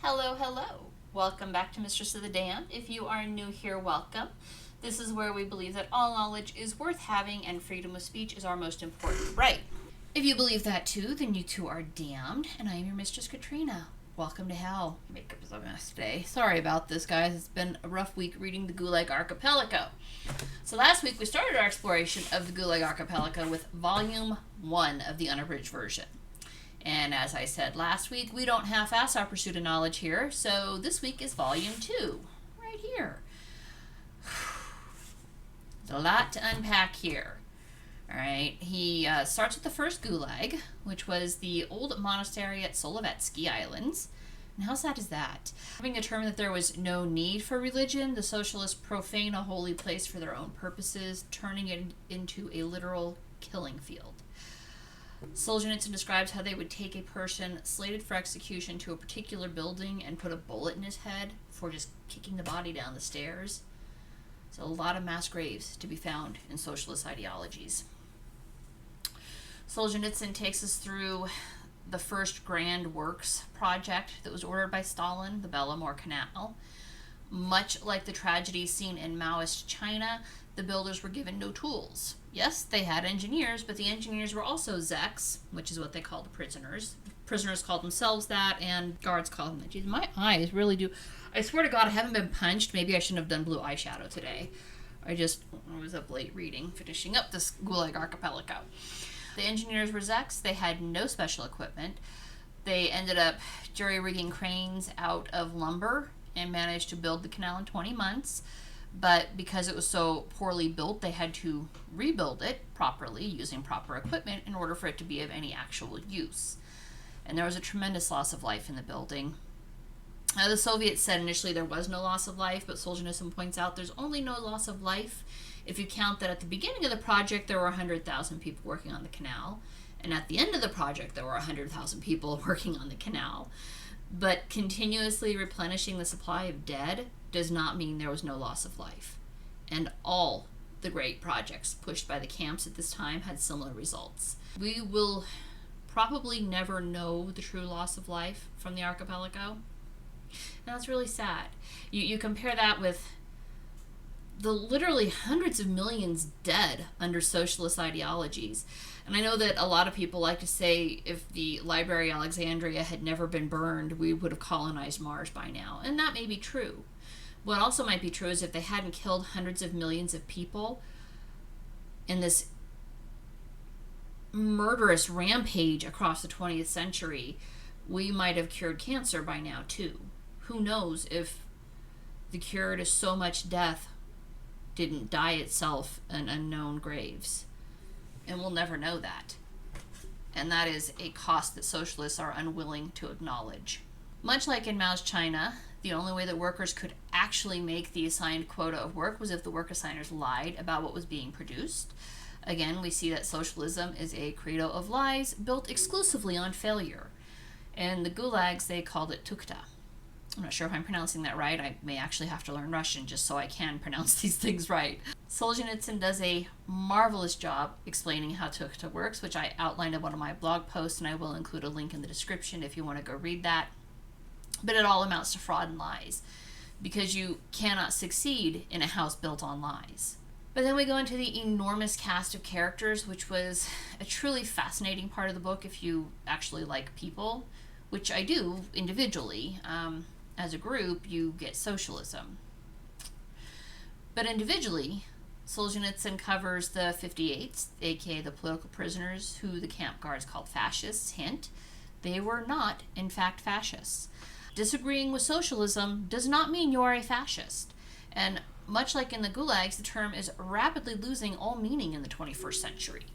Hello, hello. Welcome back to Mistress of the Damned. If you are new here, welcome. This is where we believe that all knowledge is worth having and freedom of speech is our most important right. If you believe that too, then you too are damned, and I am your Mistress Katrina. Welcome to hell. Makeup is a mess today. Sorry about this, guys. It's been a rough week reading the Gulag Archipelago. So last week we started our exploration of the Gulag Archipelago with Volume 1 of the unabridged version. And as I said last week, we don't half-ass our pursuit of knowledge here, so this week is Volume 2, right here. There's a lot to unpack here. Alright, he starts with the first Gulag, which was the old monastery at Solovetsky Islands. And how sad is that? Having determined that there was no need for religion, the socialists profane a holy place for their own purposes, turning it into a literal killing field. Solzhenitsyn describes how they would take a person slated for execution to a particular building and put a bullet in his head before just kicking the body down the stairs. So a lot of mass graves to be found in socialist ideologies. Solzhenitsyn takes us through the first grand works project that was ordered by Stalin, the Bellamore Canal. Much like the tragedy seen in Maoist China, the builders were given no tools. Yes, they had engineers, but the engineers were also zeks, which is what they called the prisoners. Prisoners called themselves that, and guards called them that. Jeez, my eyes really do. I swear to God, I haven't been punched. Maybe I shouldn't have done blue eyeshadow today. I was up late reading, finishing up this Gulag Archipelago. The engineers were zeks. They had no special equipment. They ended up jury-rigging cranes out of lumber and managed to build the canal in 20 months. But because it was so poorly built, they had to rebuild it properly using proper equipment in order for it to be of any actual use. And there was a tremendous loss of life in the building. The Soviets said initially there was no loss of life, but Solzhenitsyn points out there's only no loss of life if you count that at the beginning of the project there were 100,000 people working on the canal, and at the end of the project there were 100,000 people working on the canal. But continuously replenishing the supply of dead does not mean there was no loss of life. And all the great projects pushed by the camps at this time had similar results. We will probably never know the true loss of life from the archipelago. And that's really sad. You compare that with the literally hundreds of millions dead under socialist ideologies. And I know that a lot of people like to say if the Library of Alexandria had never been burned, we would have colonized Mars by now. And that may be true. What also might be true is if they hadn't killed hundreds of millions of people in this murderous rampage across the 20th century, we might have cured cancer by now too. Who knows if the cure to so much death didn't die itself in unknown graves. And we'll never know that. And that is a cost that socialists are unwilling to acknowledge. Much like in Mao's China, the only way that workers could actually make the assigned quota of work was if the work assigners lied about what was being produced. Again, we see that socialism is a credo of lies built exclusively on failure. In the gulags, they called it tukta. I'm not sure if I'm pronouncing that right. I may actually have to learn Russian just so I can pronounce these things right. Solzhenitsyn does a marvelous job explaining how tukta works, which I outlined in one of my blog posts, and I will include a link in the description if you want to go read that. But it all amounts to fraud and lies, because you cannot succeed in a house built on lies. But then we go into the enormous cast of characters, which was a truly fascinating part of the book if you actually like people, which I do individually. As a group, you get socialism. But individually, Solzhenitsyn covers the 58s, aka the political prisoners who the camp guards called fascists. Hint, they were not, in fact, fascists. Disagreeing with socialism does not mean you are a fascist. And much like in the gulags, the term is rapidly losing all meaning in the 21st century.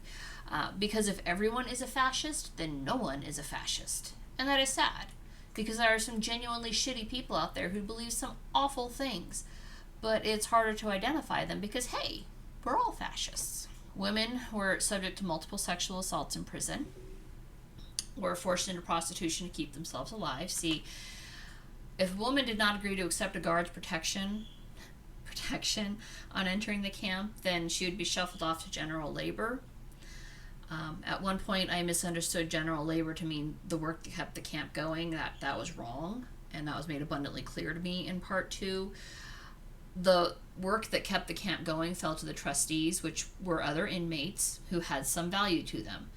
Because if everyone is a fascist, then no one is a fascist. And that is sad, because there are some genuinely shitty people out there who believe some awful things. But it's harder to identify them because, hey, we're all fascists. Women were subject to multiple sexual assaults in prison, were forced into prostitution to keep themselves alive. See, if a woman did not agree to accept a guard's protection on entering the camp, then she would be shuffled off to general labor. At one point, I misunderstood general labor to mean the work that kept the camp going. That was wrong. and that was made abundantly clear to me in part 2. The work that kept the camp going fell to the trustees, which were other inmates who had some value to them.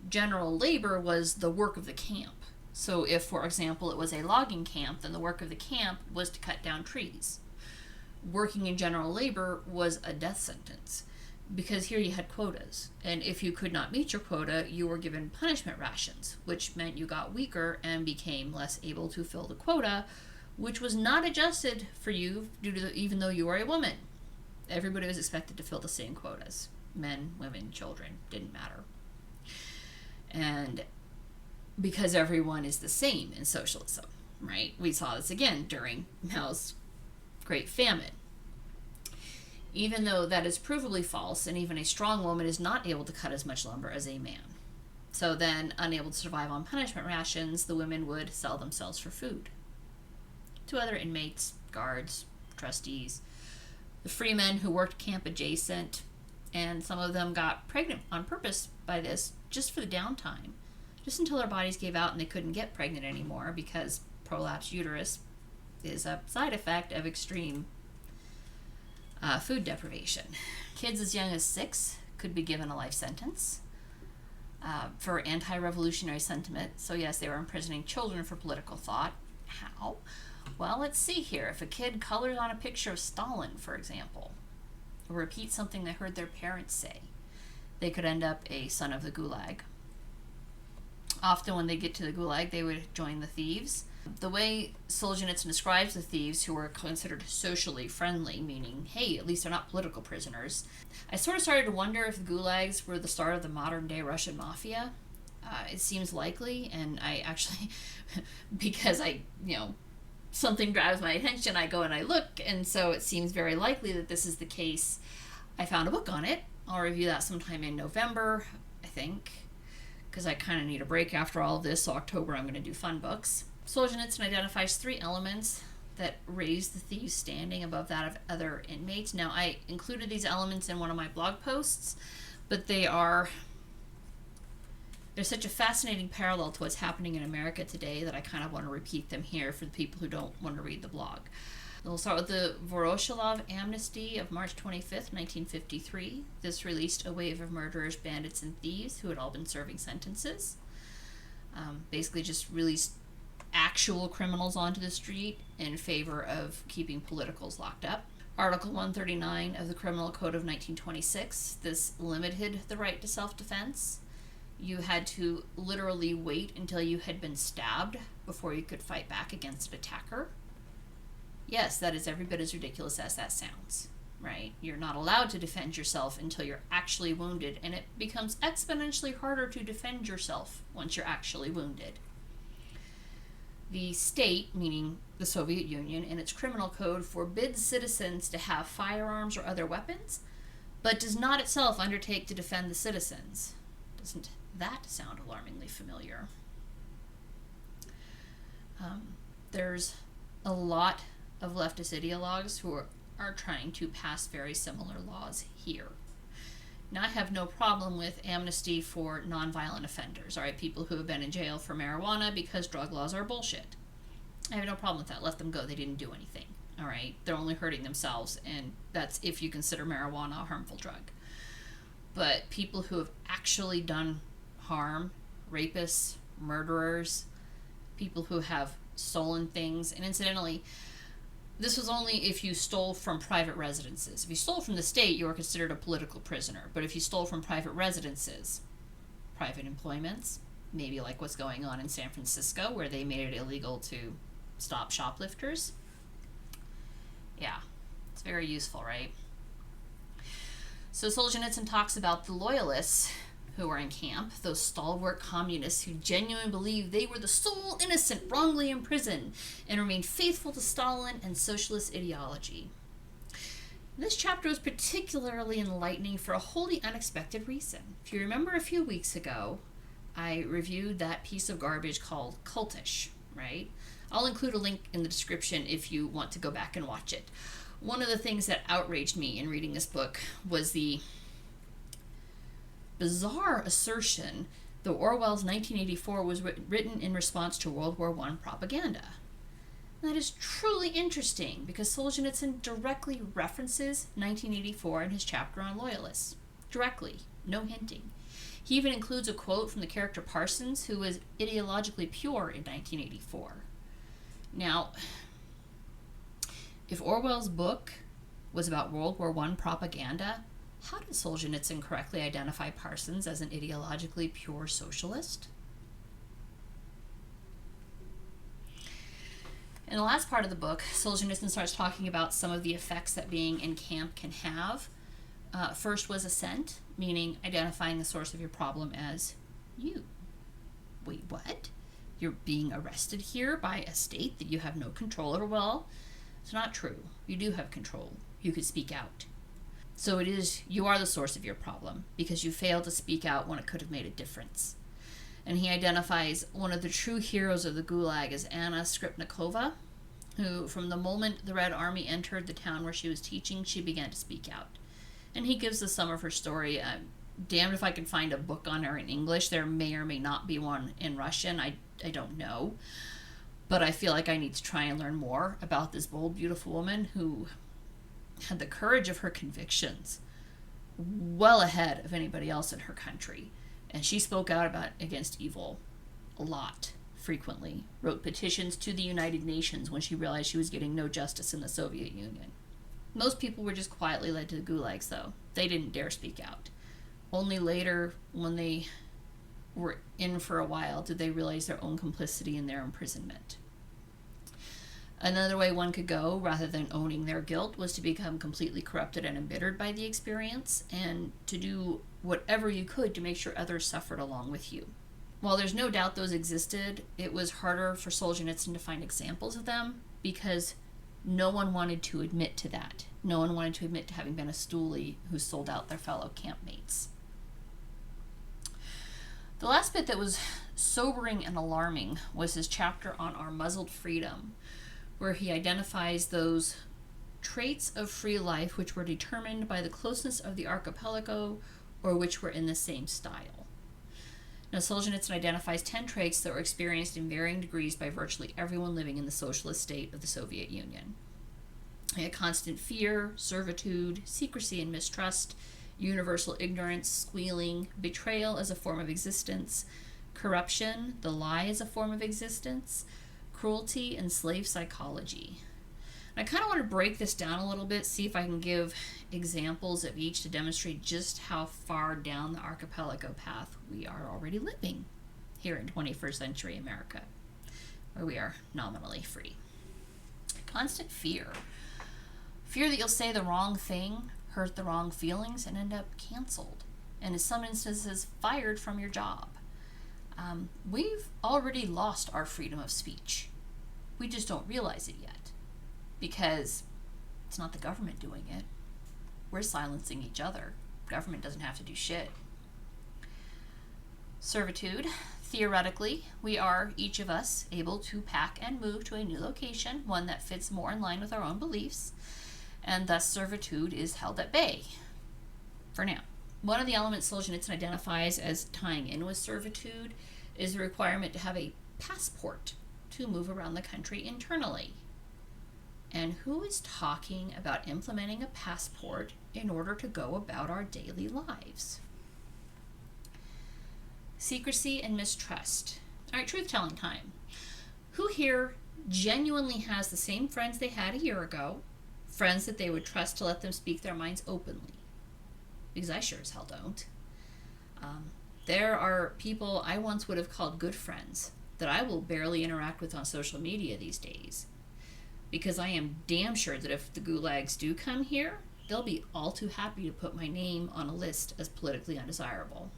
General labor was the work of the camp. So if, for example, it was a logging camp, then the work of the camp was to cut down trees. Working in general labor was a death sentence, because here you had quotas, and if you could not meet your quota, you were given punishment rations, which meant you got weaker and became less able to fill the quota, which was not adjusted for you even though you were a woman. Everybody was expected to fill the same quotas. Men, women, children, didn't matter. And because everyone is the same in socialism, right? We saw this again during Mao's Great Famine. Even though that is provably false, and even a strong woman is not able to cut as much lumber as a man. So then, unable to survive on punishment rations, the women would sell themselves for food to other inmates, guards, trustees, the free men who worked camp adjacent, and some of them got pregnant on purpose by this, just for the downtime, just until their bodies gave out and they couldn't get pregnant anymore, because prolapsed uterus is a side effect of extreme food deprivation. Kids as young as 6 could be given a life sentence for anti-revolutionary sentiment. So yes, they were imprisoning children for political thought. How? Well, let's see here. If a kid colors on a picture of Stalin, for example, or repeats something they heard their parents say, they could end up a son of the Gulag. Often when they get to the Gulag, they would join the Thieves. The way Solzhenitsyn describes the Thieves, who were considered socially friendly, meaning, hey, at least they're not political prisoners, I sort of started to wonder if the Gulags were the start of the modern-day Russian mafia. It seems likely, and I actually, because something grabs my attention, I go and I look, and so it seems very likely that this is the case. I found a book on it. I'll review that sometime in November, I think, because I kind of need a break after all of this, so October I'm going to do fun books. Solzhenitsyn identifies 3 elements that raise the Thieves' standing above that of other inmates. Now, I included these elements in one of my blog posts, but there's such a fascinating parallel to what's happening in America today that I kind of want to repeat them here for the people who don't want to read the blog. We'll start with the Voroshilov Amnesty of March 25th, 1953. This released a wave of murderers, bandits, and thieves who had all been serving sentences. Basically just released actual criminals onto the street in favor of keeping politicals locked up. Article 139 of the Criminal Code of 1926, this limited the right to self-defense. You had to literally wait until you had been stabbed before you could fight back against an attacker. Yes, that is every bit as ridiculous as that sounds, right? You're not allowed to defend yourself until you're actually wounded, and it becomes exponentially harder to defend yourself once you're actually wounded. The state, meaning the Soviet Union, in its criminal code forbids citizens to have firearms or other weapons, but does not itself undertake to defend the citizens. Doesn't that sound alarmingly familiar? There's a lot of leftist ideologues who are trying to pass very similar laws here. Now, I have no problem with amnesty for nonviolent offenders, all right, people who have been in jail for marijuana because drug laws are bullshit. I have no problem with that. Let them go. They didn't do anything, all right? They're only hurting themselves, and that's if you consider marijuana a harmful drug. But people who have actually done harm, rapists, murderers, people who have stolen things, and incidentally, this was only if you stole from private residences. If you stole from the state, you were considered a political prisoner. But if you stole from private residences, private employments, maybe like what's going on in San Francisco, where they made it illegal to stop shoplifters. Yeah, it's very useful, right? So Solzhenitsyn talks about the Loyalists who were in camp, those stalwart communists who genuinely believed they were the sole innocent wrongly imprisoned and remained faithful to Stalin and socialist ideology. This chapter was particularly enlightening for a wholly unexpected reason. If you remember a few weeks ago, I reviewed that piece of garbage called Cultish, right? I'll include a link in the description if you want to go back and watch it. One of the things that outraged me in reading this book was the bizarre assertion that Orwell's 1984 was written in response to World War I propaganda. And that is truly interesting because Solzhenitsyn directly references 1984 in his chapter on Loyalists. Directly, no hinting. He even includes a quote from the character Parsons, who was ideologically pure in 1984. Now, if Orwell's book was about World War I propaganda, how did Solzhenitsyn correctly identify Parsons as an ideologically pure socialist? In the last part of the book, Solzhenitsyn starts talking about some of the effects that being in camp can have. First was assent, meaning identifying the source of your problem as you. Wait, what? You're being arrested here by a state that you have no control over? Well, it's not true. You do have control. You could speak out. So it is, you are the source of your problem because you failed to speak out when it could have made a difference. And he identifies one of the true heroes of the Gulag as Anna Skripnikova, who, from the moment the Red Army entered the town where she was teaching, she began to speak out. And he gives the sum of her story. Damned if I can find a book on her in English. There may or may not be one in Russian. I don't know. But I feel like I need to try and learn more about this bold, beautiful woman who had the courage of her convictions well ahead of anybody else in her country. And she spoke out against evil a lot, frequently. Wrote petitions to the United Nations when she realized she was getting no justice in the Soviet Union. Most people were just quietly led to the gulags, though. They didn't dare speak out. Only later, when they were in for a while, did they realize their own complicity in their imprisonment. Another way one could go, rather than owning their guilt, was to become completely corrupted and embittered by the experience, and to do whatever you could to make sure others suffered along with you. While there's no doubt those existed, it was harder for Solzhenitsyn to find examples of them, because no one wanted to admit to that. No one wanted to admit to having been a stoolie who sold out their fellow campmates. The last bit that was sobering and alarming was his chapter on our Muzzled Freedom, where he identifies those traits of free life which were determined by the closeness of the archipelago or which were in the same style. Now, Solzhenitsyn identifies 10 traits that were experienced in varying degrees by virtually everyone living in the socialist state of the Soviet Union. Constant fear, servitude, secrecy and mistrust, universal ignorance, squealing, betrayal as a form of existence, corruption, the lie as a form of existence, cruelty, and slave psychology. And I kind of want to break this down a little bit, see if I can give examples of each to demonstrate just how far down the archipelago path we are already living here in 21st century America, where we are nominally free. Constant fear. Fear that you'll say the wrong thing, hurt the wrong feelings, and end up canceled, and in some instances fired from your job. We've already lost our freedom of speech. We just don't realize it yet, because it's not the government doing it. We're silencing each other. Government doesn't have to do shit. Servitude. Theoretically, we are, each of us, able to pack and move to a new location, one that fits more in line with our own beliefs, and thus servitude is held at bay, for now. One of the elements Solzhenitsyn identifies as tying in with servitude is the requirement to have a passport to move around the country internally. And who is talking about implementing a passport in order to go about our daily lives? Secrecy and mistrust. All right, truth-telling time. Who here genuinely has the same friends they had a year ago, friends that they would trust to let them speak their minds openly? Because I sure as hell don't. There are people I once would have called good friends that I will barely interact with on social media these days, because I am damn sure that if the gulags do come here, they'll be all too happy to put my name on a list as politically undesirable,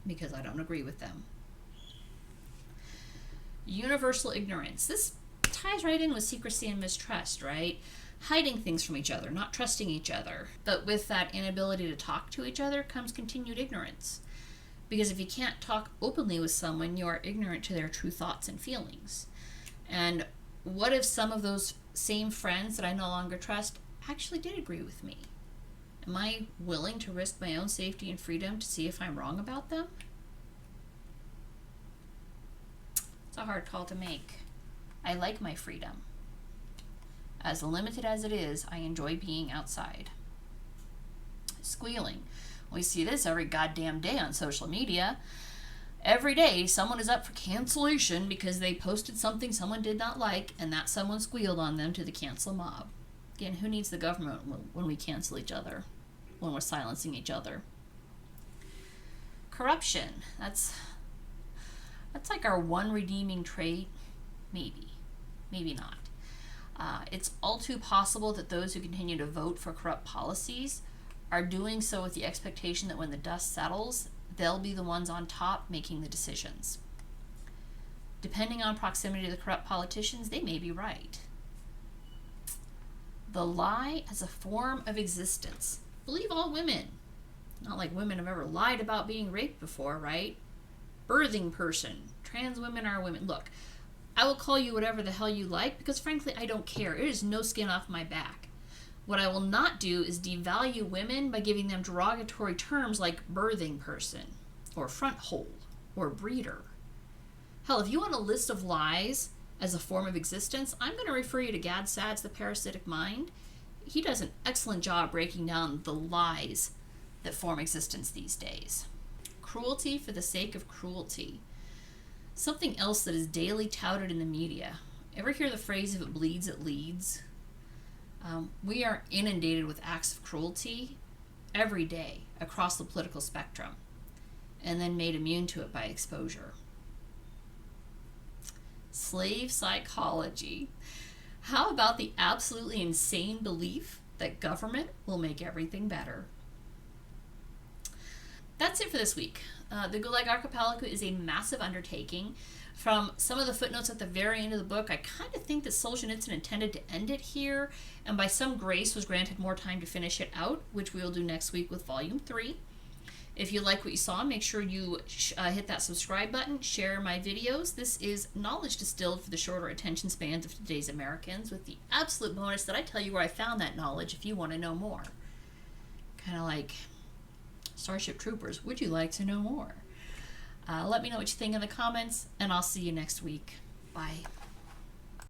because I don't agree with them. Universal ignorance. This ties right in with secrecy and mistrust, right? Hiding things from each other, not trusting each other. But with that inability to talk to each other comes continued ignorance. Because if you can't talk openly with someone, you are ignorant to their true thoughts and feelings. And what if some of those same friends that I no longer trust actually did agree with me? Am I willing to risk my own safety and freedom to see if I'm wrong about them? It's a hard call to make. I like my freedom. As limited as it is, I enjoy being outside. Squealing. We see this every goddamn day on social media. Every day, someone is up for cancellation because they posted something someone did not like, and that someone squealed on them to the cancel mob. Again, who needs the government when we cancel each other, when we're silencing each other? Corruption. That's like our one redeeming trait. Maybe not. It's all too possible that those who continue to vote for corrupt policies are doing so with the expectation that when the dust settles, they'll be the ones on top making the decisions. Depending on proximity to the corrupt politicians, they may be right. The lie as a form of existence. Believe all women. Not like women have ever lied about being raped before, right? Birthing person. Trans women are women. Look, I will call you whatever the hell you like because frankly I don't care. It is no skin off my back. What I will not do is devalue women by giving them derogatory terms like birthing person or front hole or breeder. Hell, if you want a list of lies as a form of existence, I'm going to refer you to Gad Saad's The Parasitic Mind. He does an excellent job breaking down the lies that form existence these days. Cruelty for the sake of cruelty. Something else that is daily touted in the media. Ever hear the phrase, if it bleeds, it leads? We are inundated with acts of cruelty every day across the political spectrum, and then made immune to it by exposure. Slave psychology. How about the absolutely insane belief that government will make everything better? That's it for this week. The Gulag Archipelago is a massive undertaking. From some of the footnotes at the very end of the book, I kind of think that Solzhenitsyn intended to end it here, and by some grace was granted more time to finish it out, which we will do next week with Volume 3. If you like what you saw, make sure you hit that subscribe button, share my videos. This is knowledge distilled for the shorter attention spans of today's Americans, with the absolute bonus that I tell you where I found that knowledge if you want to know more. Kind of like Starship Troopers, would you like to know more? Let me know what you think in the comments, and I'll see you next week. Bye.